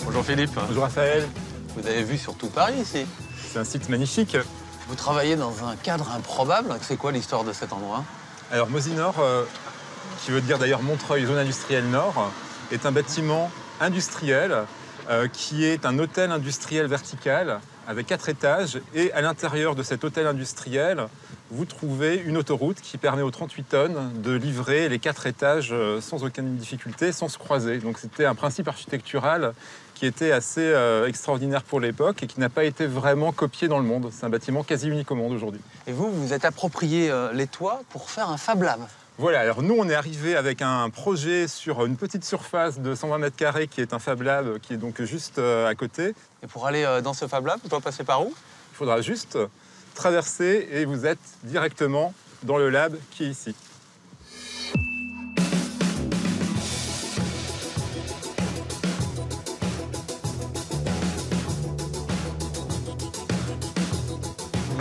Bonjour Philippe. Bonjour Raphaël. Vous avez vu sur tout Paris ici. C'est un site magnifique. Vous travaillez dans un cadre improbable. C'est quoi l'histoire de cet endroit? Alors Mosinor, qui veut dire d'ailleurs Montreuil, zone industrielle nord, est un bâtiment industriel qui est un hôtel industriel vertical avec 4 étages. Et à l'intérieur de cet hôtel industriel, vous trouvez une autoroute qui permet aux 38 tonnes de livrer les 4 étages sans aucune difficulté, sans se croiser. Donc c'était un principe architectural qui était assez extraordinaire pour l'époque et qui n'a pas été vraiment copié dans le monde. C'est un bâtiment quasi unique au monde aujourd'hui. Et vous, vous êtes approprié les toits pour faire un Fab Lab. Voilà, alors nous, on est arrivé avec un projet sur une petite surface de 120 mètres carrés qui est un Fab Lab qui est donc juste à côté. Et pour aller dans ce Fab Lab, on doit passer par où? Il faudra juste traverser et vous êtes directement dans le lab qui est ici.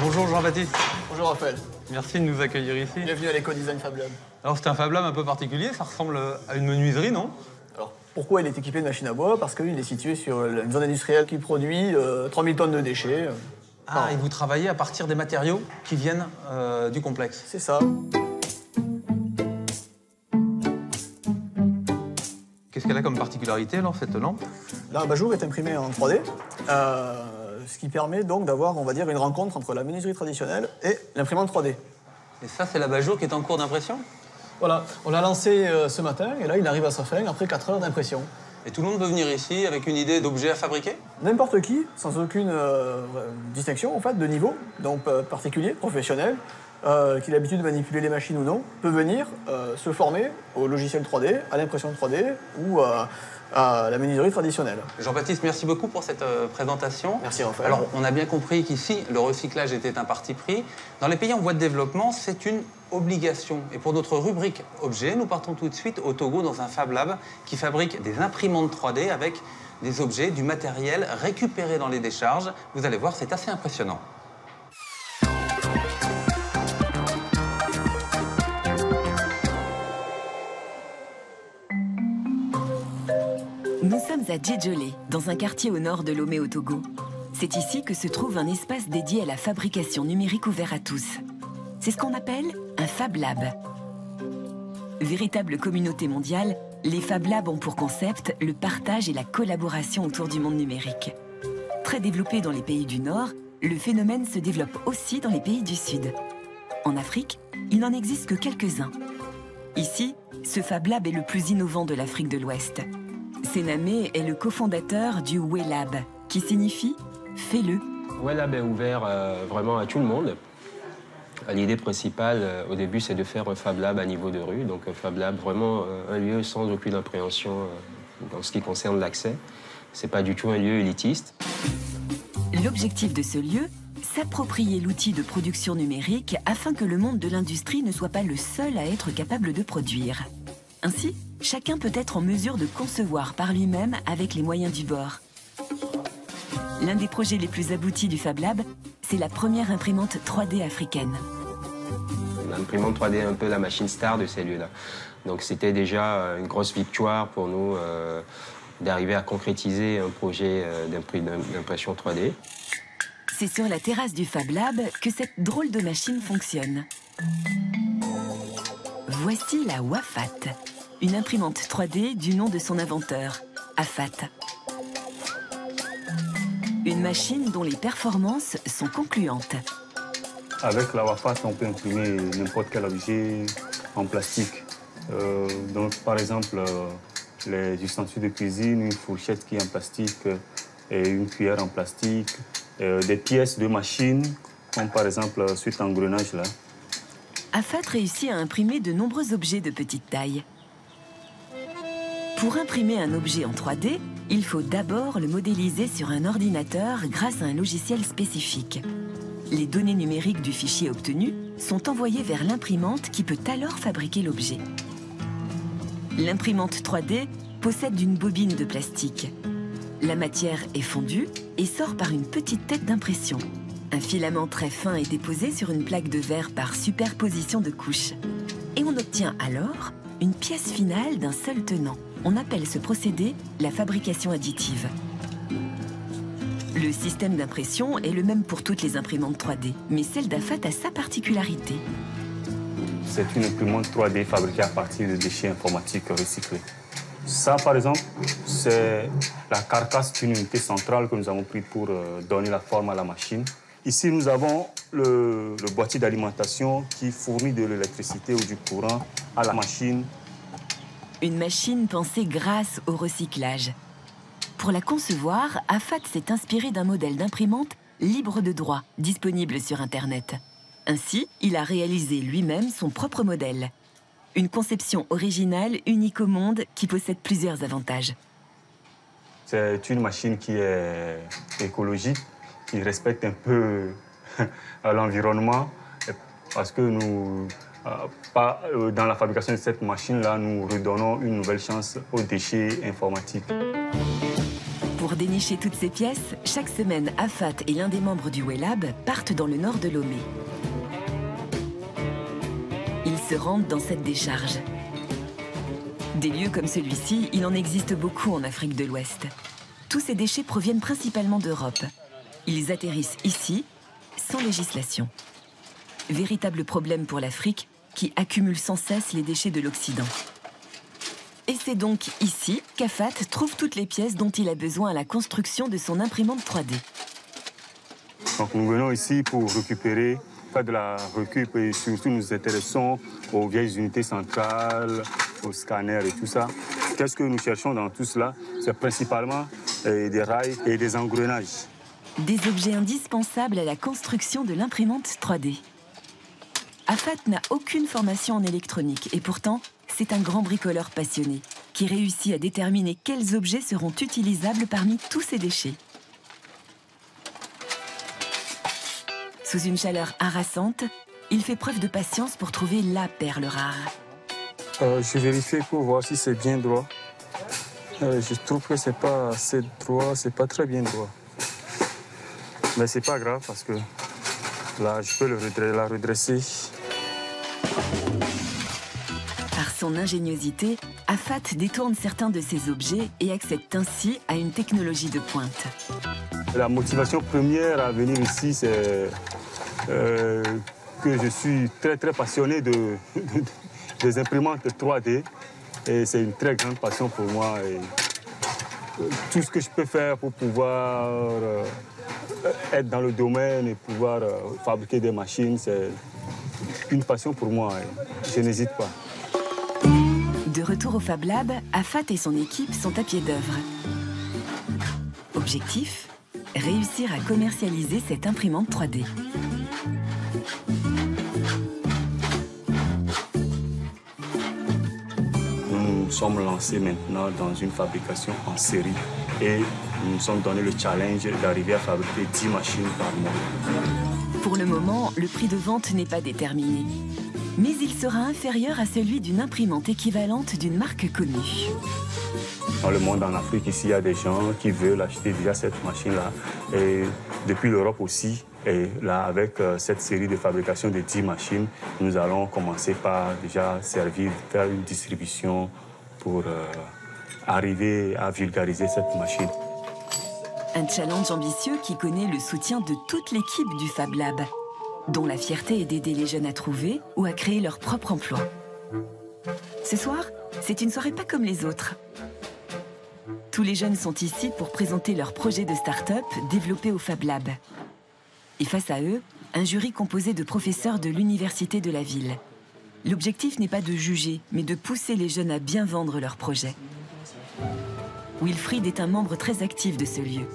Bonjour Jean-Baptiste. Bonjour Raphaël. Merci de nous accueillir ici. Bienvenue à l'Eco-Design Fab Lab. Alors c'est un Fab Lab un peu particulier, ça ressemble à une menuiserie, non? Alors, pourquoi il est équipé de machines à bois? Parce qu'il est situé sur une zone industrielle qui produit 3000 tonnes de déchets. Ah, et vous travaillez à partir des matériaux qui viennent du complexe. C'est ça. Qu'est-ce qu'elle a comme particularité alors, cette lampe? Là, l'abat-jour est imprimé en 3D, ce qui permet donc d'avoir, on va dire, une rencontre entre la menuiserie traditionnelle et l'imprimante 3D. Et ça, c'est l'abat-jour qui est en cours d'impression? Voilà, on l'a lancé ce matin et là, il arrive à sa fin après 4 heures d'impression. Et tout le monde peut venir ici avec une idée d'objet à fabriquer? N'importe qui, sans aucune distinction en fait, de niveau, donc particulier, professionnel, qui a l'habitude de manipuler les machines ou non, peut venir se former au logiciel 3D, à l'impression 3D ou à la menuiserie traditionnelle. Jean-Baptiste, merci beaucoup pour cette présentation. Merci Raphaël. Alors, on a bien compris qu'ici, le recyclage était un parti pris. Dans les pays en voie de développement, c'est une obligation. Et pour notre rubrique objets, nous partons tout de suite au Togo dans un Fab Lab qui fabrique des imprimantes 3D avec des objets, du matériel récupéré dans les décharges. Vous allez voir, c'est assez impressionnant. Nous sommes à Djedjolé, dans un quartier au nord de Lomé au Togo. C'est ici que se trouve un espace dédié à la fabrication numérique ouvert à tous. C'est ce qu'on appelle un Fab Lab. Véritable communauté mondiale, les Fab Labs ont pour concept le partage et la collaboration autour du monde numérique. Très développé dans les pays du Nord, le phénomène se développe aussi dans les pays du Sud. En Afrique, il n'en existe que quelques-uns. Ici, ce Fab Lab est le plus innovant de l'Afrique de l'Ouest. Senamé est le cofondateur du WeLab, qui signifie « fais-le ». WeLab est ouvert vraiment à tout le monde. L'idée principale, au début, c'est de faire un Fab Lab à niveau de rue. Donc un Fab Lab, vraiment un lieu sans aucune appréhension dans ce qui concerne l'accès. C'est pas du tout un lieu élitiste. L'objectif de ce lieu, s'approprier l'outil de production numérique afin que le monde de l'industrie ne soit pas le seul à être capable de produire. Ainsi, chacun peut être en mesure de concevoir par lui-même avec les moyens du bord. L'un des projets les plus aboutis du Fab Lab, c'est la première imprimante 3D africaine. L'imprimante 3D est un peu la machine star de ces lieux-là. Donc c'était déjà une grosse victoire pour nous d'arriver à concrétiser un projet d'impression 3D. C'est sur la terrasse du Fab Lab que cette drôle de machine fonctionne. Voici la Wafat, une imprimante 3D du nom de son inventeur, Afat. Une machine dont les performances sont concluantes. Avec la Wafat, on peut imprimer n'importe quel objet en plastique. Donc, par exemple, les ustensiles de cuisine, une fourchette qui est en plastique et une cuillère en plastique, des pièces de machine, comme par exemple cet engrenage là. Afat réussit à imprimer de nombreux objets de petite taille. Pour imprimer un objet en 3D, il faut d'abord le modéliser sur un ordinateur grâce à un logiciel spécifique. Les données numériques du fichier obtenu sont envoyées vers l'imprimante qui peut alors fabriquer l'objet. L'imprimante 3D possède une bobine de plastique. La matière est fondue et sort par une petite tête d'impression. Un filament très fin est déposé sur une plaque de verre par superposition de couches. Et on obtient alors une pièce finale d'un seul tenant. On appelle ce procédé la fabrication additive. Le système d'impression est le même pour toutes les imprimantes 3D, mais celle d'Afat a sa particularité. C'est une imprimante 3D fabriquée à partir de déchets informatiques recyclés. Ça, par exemple, c'est la carcasse d'une unité centrale que nous avons pris pour donner la forme à la machine. Ici, nous avons le boîtier d'alimentation qui fournit de l'électricité ou du courant à la machine. Une machine pensée grâce au recyclage. Pour la concevoir, Afat s'est inspiré d'un modèle d'imprimante libre de droit, disponible sur Internet. Ainsi, il a réalisé lui-même son propre modèle. Une conception originale, unique au monde, qui possède plusieurs avantages. C'est une machine qui est écologique, qui respecte un peu l'environnement, parce que nous, dans la fabrication de cette machine-là, nous redonnons une nouvelle chance aux déchets informatiques. Pour dénicher toutes ces pièces, chaque semaine, Afat et l'un des membres du WELAB partent dans le nord de Lomé. Ils se rendent dans cette décharge. Des lieux comme celui-ci, il en existe beaucoup en Afrique de l'Ouest. Tous ces déchets proviennent principalement d'Europe. Ils atterrissent ici, sans législation. Véritable problème pour l'Afrique, qui accumule sans cesse les déchets de l'Occident. Et c'est donc ici qu'Afat trouve toutes les pièces dont il a besoin à la construction de son imprimante 3D. Donc nous venons ici pour récupérer, faire de la récup et surtout nous intéressons aux vieilles unités centrales, aux scanners et tout ça. Qu'est-ce que nous cherchons dans tout cela? C'est principalement des rails et des engrenages. Des objets indispensables à la construction de l'imprimante 3D. Afat n'a aucune formation en électronique et pourtant, c'est un grand bricoleur passionné qui réussit à déterminer quels objets seront utilisables parmi tous ces déchets. Sous une chaleur harassante, il fait preuve de patience pour trouver la perle rare. Je vérifie pour voir si c'est bien droit. Je trouve que c'est pas assez droit, c'est pas très bien droit. Mais c'est pas grave parce que là, je peux la redresser. Par son ingéniosité, Afat détourne certains de ces objets et accède ainsi à une technologie de pointe. La motivation première à venir ici, c'est que je suis très passionné des imprimantes 3D. Et c'est une très grande passion pour moi. Et tout ce que je peux faire pour pouvoir être dans le domaine et pouvoir fabriquer des machines, c'est une passion pour moi. Et je n'hésite pas. De retour au Fab Lab, Afat et son équipe sont à pied d'œuvre. Objectif, réussir à commercialiser cette imprimante 3D. Nous sommes lancés maintenant dans une fabrication en série et nous nous sommes donné le challenge d'arriver à fabriquer 10 machines par mois. Pour le moment, le prix de vente n'est pas déterminé. Mais il sera inférieur à celui d'une imprimante équivalente d'une marque connue. Dans le monde, en Afrique, ici, il y a des gens qui veulent acheter déjà cette machine-là. Et depuis l'Europe aussi, et là, avec cette série de fabrication de 10 machines, nous allons commencer par déjà servir, faire une distribution pour arriver à vulgariser cette machine. Un challenge ambitieux qui connaît le soutien de toute l'équipe du Fab Lab, dont la fierté est d'aider les jeunes à trouver ou à créer leur propre emploi. Ce soir, c'est une soirée pas comme les autres. Tous les jeunes sont ici pour présenter leur projet de start-up développé au Fab Lab. Et face à eux, un jury composé de professeurs de l'université de la ville. L'objectif n'est pas de juger, mais de pousser les jeunes à bien vendre leur projet. Wilfried est un membre très actif de ce lieu.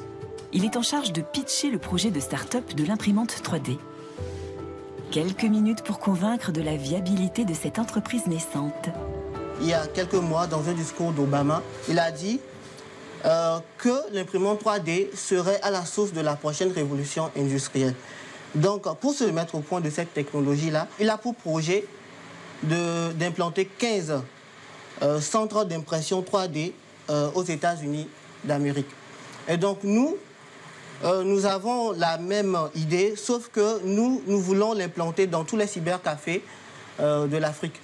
Il est en charge de pitcher le projet de start-up de l'imprimante 3D. Quelques minutes pour convaincre de la viabilité de cette entreprise naissante. Il y a quelques mois, dans un discours d'Obama, il a dit que l'imprimante 3D serait à la source de la prochaine révolution industrielle. Donc, pour se mettre au point de cette technologie-là, il a pour projet d'implanter 15 centres d'impression 3D aux États-Unis d'Amérique. Et donc nous avons la même idée, sauf que nous voulons l'implanter dans tous les cybercafés de l'Afrique.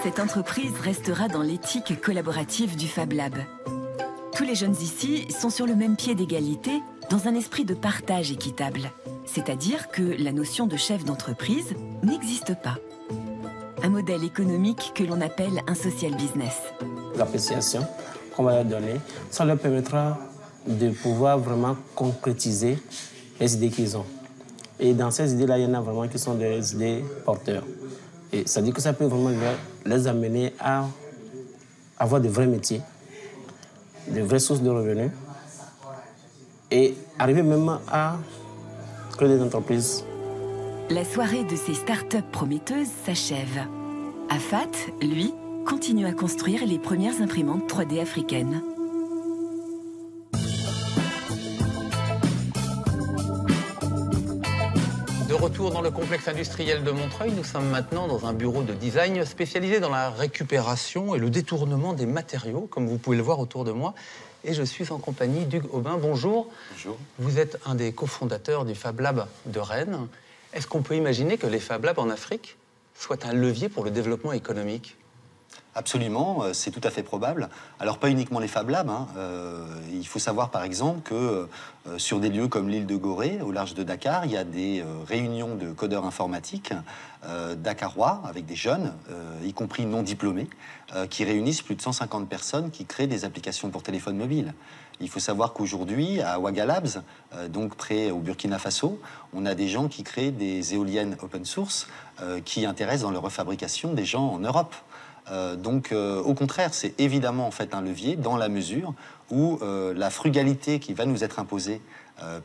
Cette entreprise restera dans l'éthique collaborative du Fab Lab. Tous les jeunes ici sont sur le même pied d'égalité dans un esprit de partage équitable. C'est-à-dire que la notion de chef d'entreprise n'existe pas. Un modèle économique que l'on appelle un social business. L'appréciation qu'on va leur donner, ça leur permettra de pouvoir vraiment concrétiser les idées qu'ils ont. Et dans ces idées-là, il y en a vraiment qui sont des idées porteurs. Et ça dit que ça peut vraiment les amener à avoir de vrais métiers, de vraies sources de revenus et arriver même à créer des entreprises. La soirée de ces startups prometteuses s'achève. Afat, lui, continue à construire les premières imprimantes 3D africaines. De retour dans le complexe industriel de Montreuil, nous sommes maintenant dans un bureau de design spécialisé dans la récupération et le détournement des matériaux, comme vous pouvez le voir autour de moi. Et je suis en compagnie d'Hugues Aubin. Bonjour. Bonjour. Vous êtes un des cofondateurs du Fab Lab de Rennes. Est-ce qu'on peut imaginer que les Fab Labs en Afrique soient un levier pour le développement économique ? Absolument, c'est tout à fait probable. Alors, pas uniquement les Fab Labs. Il faut savoir, par exemple, que sur des lieux comme l'île de Gorée, au large de Dakar, il y a des réunions de codeurs informatiques dakarois, avec des jeunes, y compris non diplômés, qui réunissent plus de 150 personnes qui créent des applications pour téléphone mobile. Il faut savoir qu'aujourd'hui, à Ouaga Labs, donc près au Burkina Faso, on a des gens qui créent des éoliennes open source qui intéressent dans la refabrication des gens en Europe. Au contraire, c'est évidemment en fait un levier dans la mesure où la frugalité qui va nous être imposée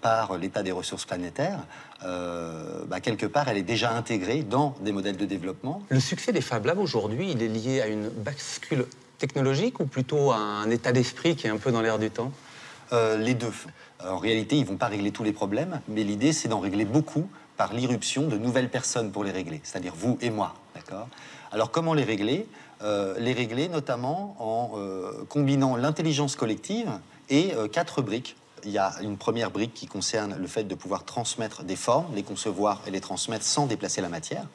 par l'état des ressources planétaires, quelque part, elle est déjà intégrée dans des modèles de développement. Le succès des Fab Labs aujourd'hui, il est lié à une bascule technologique ou plutôt à un état d'esprit qui est un peu dans l'air du temps ? Les deux. En réalité, ils ne vont pas régler tous les problèmes, mais l'idée, c'est d'en régler beaucoup par l'irruption de nouvelles personnes pour les régler, c'est-à-dire vous et moi, d'accord ? Alors, comment les régler ? Les régler notamment en combinant l'intelligence collective et 4 briques. Il y a une première brique qui concerne le fait de pouvoir transmettre des formes, les concevoir et les transmettre sans déplacer la matière.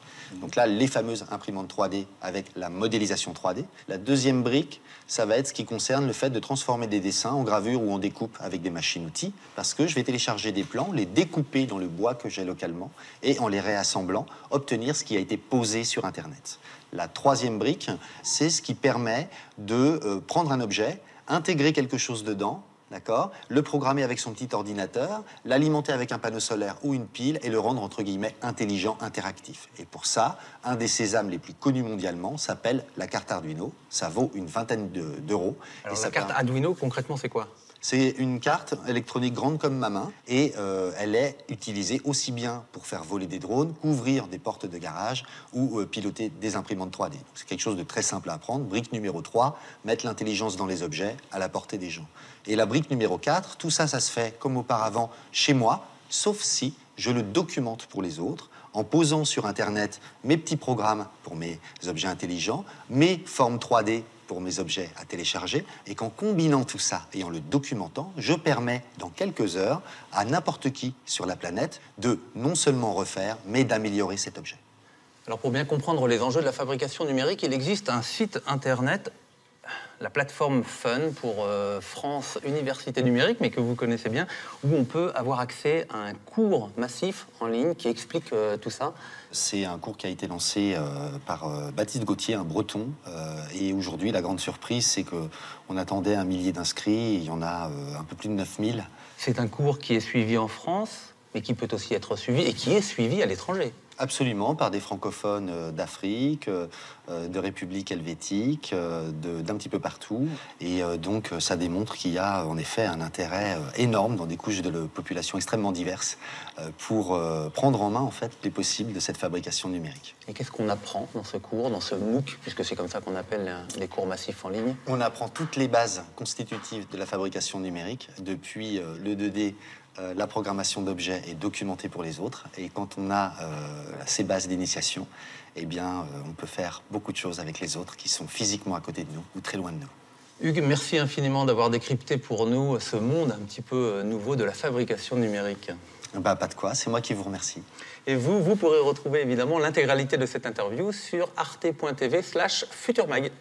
Donc là, les fameuses imprimantes 3D avec la modélisation 3D. La deuxième brique, ça va être ce qui concerne le fait de transformer des dessins en gravure ou en découpe avec des machines-outils, parce que je vais télécharger des plans, les découper dans le bois que j'ai localement et en les réassemblant, obtenir ce qui a été posé sur Internet. La troisième brique, c'est ce qui permet de prendre un objet, intégrer quelque chose dedans, d'accord, le programmer avec son petit ordinateur, l'alimenter avec un panneau solaire ou une pile et le rendre, entre guillemets, intelligent, interactif. Et pour ça, un des sésames les plus connus mondialement s'appelle la carte Arduino. Ça vaut une vingtaine d'euros. Alors, la carte Arduino, concrètement, c'est quoi ? C'est une carte électronique grande comme ma main et elle est utilisée aussi bien pour faire voler des drones, couvrir des portes de garage ou piloter des imprimantes 3D. C'est quelque chose de très simple à apprendre. Brique numéro 3, mettre l'intelligence dans les objets à la portée des gens. Et la brique numéro 4, tout ça, ça se fait comme auparavant chez moi, sauf si je le documente pour les autres en posant sur Internet mes petits programmes pour mes objets intelligents, mes formes 3D pour mes objets à télécharger, et qu'en combinant tout ça et en le documentant, je permets dans quelques heures à n'importe qui sur la planète de non seulement refaire, mais d'améliorer cet objet. Alors pour bien comprendre les enjeux de la fabrication numérique, il existe un site internet, la plateforme Fun pour France Université Numérique, mais que vous connaissez bien, où on peut avoir accès à un cours massif en ligne qui explique tout ça. C'est un cours qui a été lancé par Baptiste Gauthier, un breton. Et aujourd'hui, la grande surprise, c'est qu'on attendait 1 millier d'inscrits. Il y en a un peu plus de 9000. C'est un cours qui est suivi en France, mais qui peut aussi être suivi et qui est suivi à l'étranger. Absolument, par des francophones d'Afrique, de République helvétique, d'un petit peu partout. Et donc, ça démontre qu'il y a en effet un intérêt énorme dans des couches de la population extrêmement diverses pour prendre en main en fait les possibles de cette fabrication numérique. Et qu'est-ce qu'on apprend dans ce cours, dans ce MOOC, puisque c'est comme ça qu'on appelle les cours massifs en ligne? On apprend toutes les bases constitutives de la fabrication numérique, depuis le 2D la programmation d'objets est documentée pour les autres. Et quand on a ces bases d'initiation, eh bien, on peut faire beaucoup de choses avec les autres qui sont physiquement à côté de nous ou très loin de nous. Hugues, merci infiniment d'avoir décrypté pour nous ce monde un petit peu nouveau de la fabrication numérique. Bah, pas de quoi, c'est moi qui vous remercie. Et vous pourrez retrouver évidemment l'intégralité de cette interview sur arte.tv/futurmag.